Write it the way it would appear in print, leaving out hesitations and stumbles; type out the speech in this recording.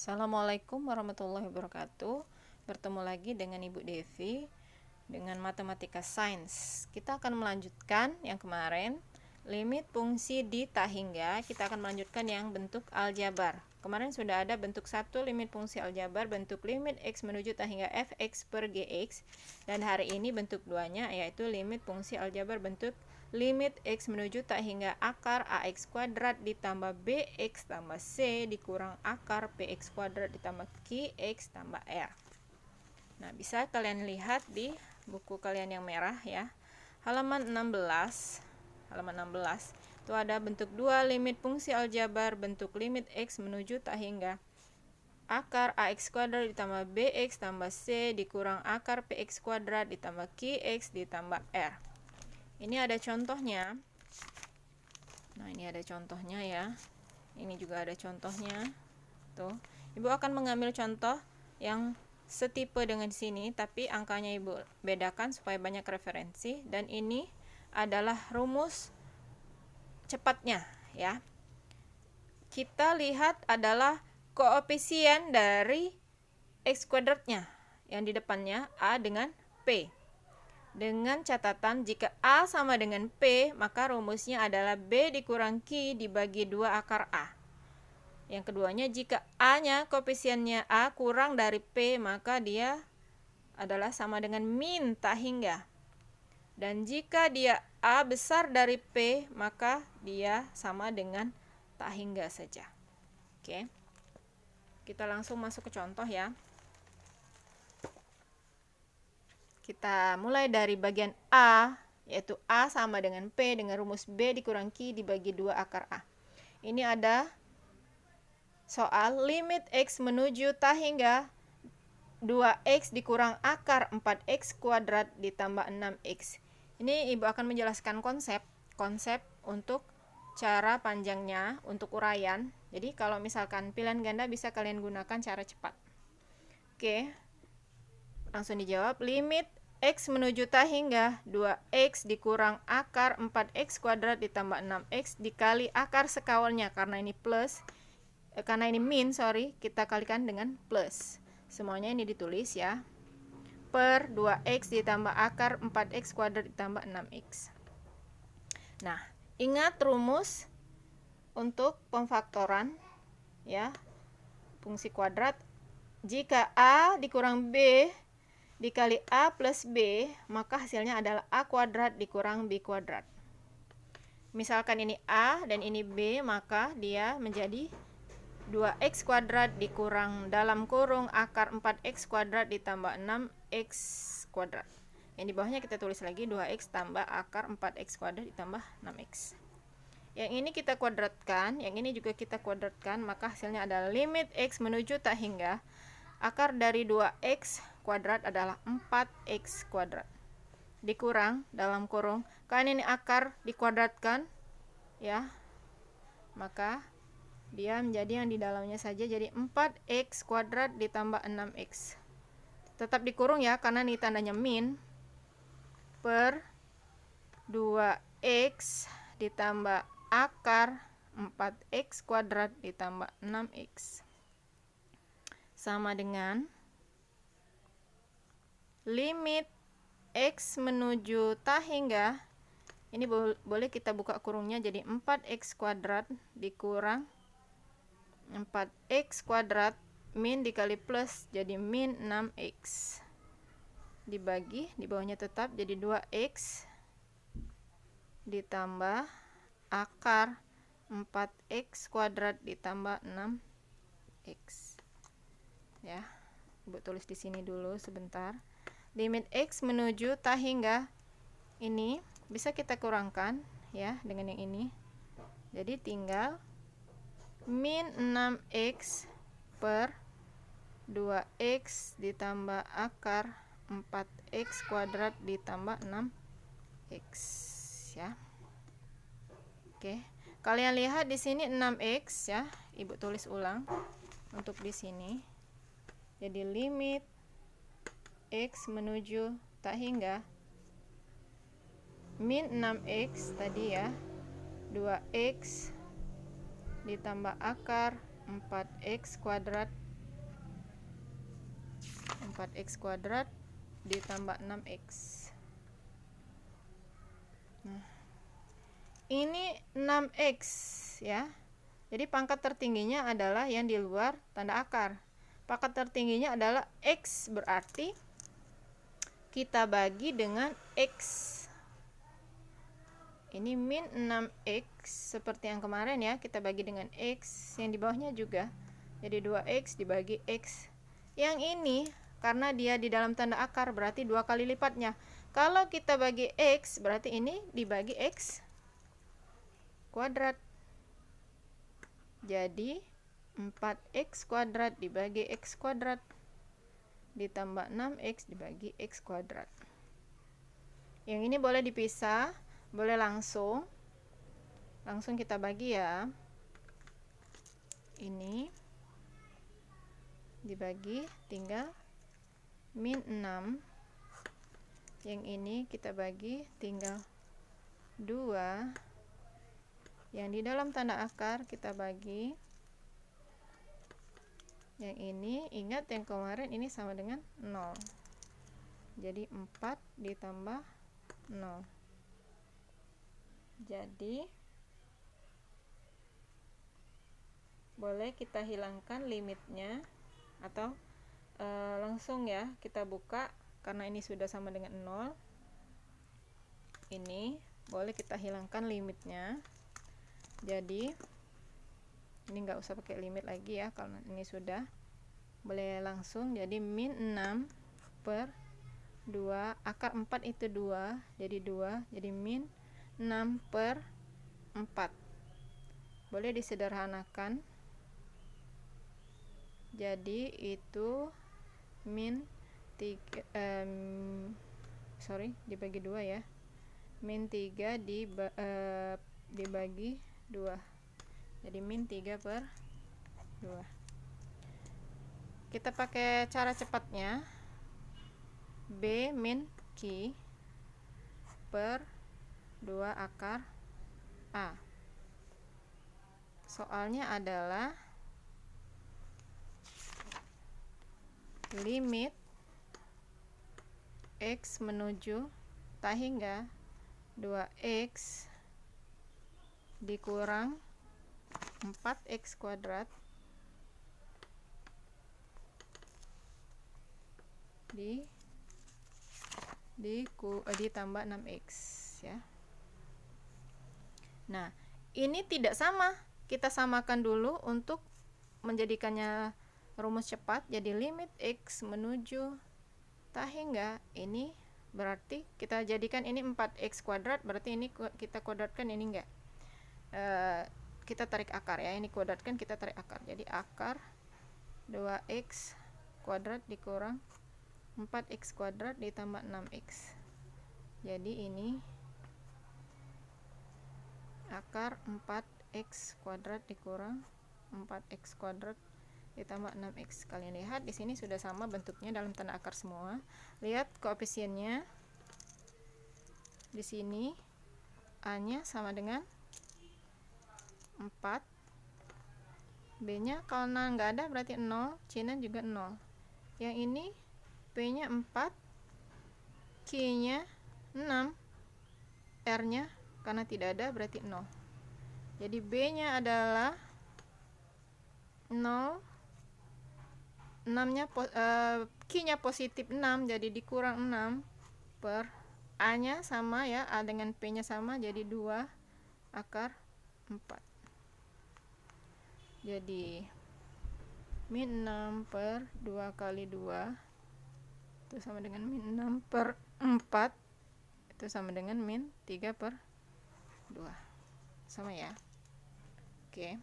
Assalamualaikum warahmatullahi wabarakatuh. Bertemu lagi dengan Ibu Devi dengan Matematika Sains. Kita akan melanjutkan yang kemarin, limit fungsi di tak hingga. Kita akan melanjutkan yang bentuk aljabar. Kemarin sudah ada bentuk 1 limit fungsi aljabar, bentuk limit x menuju tak hingga fx per gx. Dan hari ini bentuk 2-nya yaitu limit fungsi aljabar bentuk limit x menuju tak hingga akar ax kuadrat ditambah bx tambah c dikurang akar px kuadrat ditambah qx tambah r. Nah, bisa kalian lihat di buku kalian yang merah ya. Halaman 16. Itu ada bentuk 2 limit fungsi aljabar bentuk limit x menuju tak hingga akar ax kuadrat ditambah bx tambah c dikurang akar px kuadrat ditambah qx ditambah r. Ini ada contohnya. Nah, ini ada contohnya ya. Ini juga ada contohnya. Tuh, Ibu akan mengambil contoh yang setipe dengan sini, tapi angkanya Ibu bedakan supaya banyak referensi. Dan ini adalah rumus cepatnya ya. Kita lihat adalah koefisien dari x kuadratnya yang di depannya a dengan p. Dengan catatan jika A sama dengan P, maka rumusnya adalah B dikurang Q dibagi 2 akar A. Yang keduanya, jika A-nya koefisiennya A kurang dari P, maka dia adalah sama dengan min tak hingga. Dan jika dia A besar dari P, maka dia sama dengan tak hingga saja. Oke. Kita langsung masuk ke contoh ya. Kita mulai dari bagian A, yaitu A sama dengan P dengan rumus B dikurang Q dibagi 2 akar A. Ini ada soal limit X menuju tak hingga 2X dikurang akar 4X kuadrat ditambah 6X. Ini Ibu akan menjelaskan konsep untuk cara panjangnya untuk uraian. Jadi kalau misalkan pilihan ganda bisa kalian gunakan cara cepat. Oke. Langsung dijawab, limit x menuju tak hingga 2x dikurang akar 4x kuadrat ditambah 6x dikali akar sekawalnya, karena ini min, kita kalikan dengan plus. Semuanya ini ditulis ya. Per 2x ditambah akar 4x kuadrat ditambah 6x. Nah, ingat rumus untuk pemfaktoran ya. Fungsi kuadrat, jika a dikurang b dikali A plus B, maka hasilnya adalah A kuadrat dikurang B kuadrat. Misalkan ini A dan ini B, maka dia menjadi 2X kuadrat dikurang dalam kurung akar 4X kuadrat ditambah 6X kuadrat. Yang di bawahnya kita tulis lagi 2X tambah akar 4X kuadrat ditambah 6X. Yang ini kita kuadratkan, yang ini juga kita kuadratkan, maka hasilnya adalah limit X menuju tak hingga akar dari 2X kuadrat adalah 4X kuadrat dikurang dalam kurung, karena ini akar dikuadratkan ya, maka dia menjadi yang di dalamnya saja, jadi 4X kuadrat ditambah 6X. Tetap dikurung ya, karena ini tandanya min, per 2X ditambah akar 4X kuadrat ditambah 6X sama dengan limit X menuju tak hingga, ini boleh kita buka kurungnya jadi 4X kuadrat dikurang 4X kuadrat min dikali plus jadi min 6X dibagi, di bawahnya tetap jadi 2X ditambah akar 4X kuadrat ditambah 6X ya. Ibu tulis di sini dulu sebentar. Limit X menuju tak hingga ini bisa kita kurangkan ya dengan yang ini. Jadi tinggal min 6X per 2X ditambah akar 4X kuadrat ditambah 6X ya. Oke. Kalian lihat di sini 6X ya. Ibu tulis ulang untuk di sini. Jadi limit X menuju tak hingga min 6X tadi ya, 2X ditambah akar 4X kuadrat 4x kuadrat ditambah 6x. Nah, ini 6x ya. Jadi pangkat tertingginya adalah yang di luar tanda akar. Pangkat tertingginya adalah x, berarti kita bagi dengan x. Ini min 6x seperti yang kemarin ya, kita bagi dengan x, yang di bawahnya juga. Jadi 2x dibagi x. Yang ini karena dia di dalam tanda akar berarti 2 kali lipatnya. Kalau kita bagi x berarti ini dibagi x kuadrat. Jadi 4x kuadrat dibagi x kuadrat ditambah 6x dibagi x kuadrat. Yang ini boleh dipisah, boleh langsung kita bagi ya. Ini dibagi, tinggal min 6. Yang ini kita bagi, tinggal 2. Yang di dalam tanda akar kita bagi. Yang ini, ingat yang kemarin ini sama dengan 0. Jadi 4 ditambah 0. Jadi boleh kita hilangkan limitnya, atau langsung ya kita buka karena ini sudah sama dengan 0. Ini boleh kita hilangkan limitnya. Jadi ini nggak usah pakai limit lagi ya, kalau ini sudah. Boleh langsung, jadi min 6 per 2, akar 4 itu 2, jadi 2, jadi min 6 per 4. Boleh disederhanakan, jadi itu min 3, dibagi 2 ya, min 3 dibagi 2, jadi min 3 per 2. Kita pakai cara cepatnya, B min Q per 2 akar A. Soalnya adalah limit X menuju tak hingga 2X dikurang 4X kuadrat ditambah 6X ya. Nah, ini tidak sama. Kita samakan dulu untuk menjadikannya rumus cepat. Jadi limit X menuju tak hingga, ini berarti kita jadikan ini 4X kuadrat, berarti ini kita kuadratkan, ini enggak. Kita tarik akar ya, ini kuadratkan, kita tarik akar. Jadi akar 2X kuadrat dikurang 4X kuadrat ditambah 6X. Jadi ini akar 4X kuadrat dikurang 4X kuadrat ditambah 6X. Kalian lihat di sini sudah sama bentuknya dalam tanda akar semua. Lihat koefisiennya. Di sini A-nya sama dengan 4. B-nya kalau nggak ada berarti 0, C-nya juga 0. Yang ini P-nya 4, Q-nya 6, R-nya karena tidak ada berarti 0. Jadi B-nya adalah 0, 6-nya Q-nya positif 6, jadi dikurang 6 per A-nya sama ya, A dengan P-nya sama, jadi 2 akar 4. Jadi min 6 per 2 kali 2 itu sama dengan min 6 per 4, itu sama dengan min 3 per 2. Sama ya. Oke.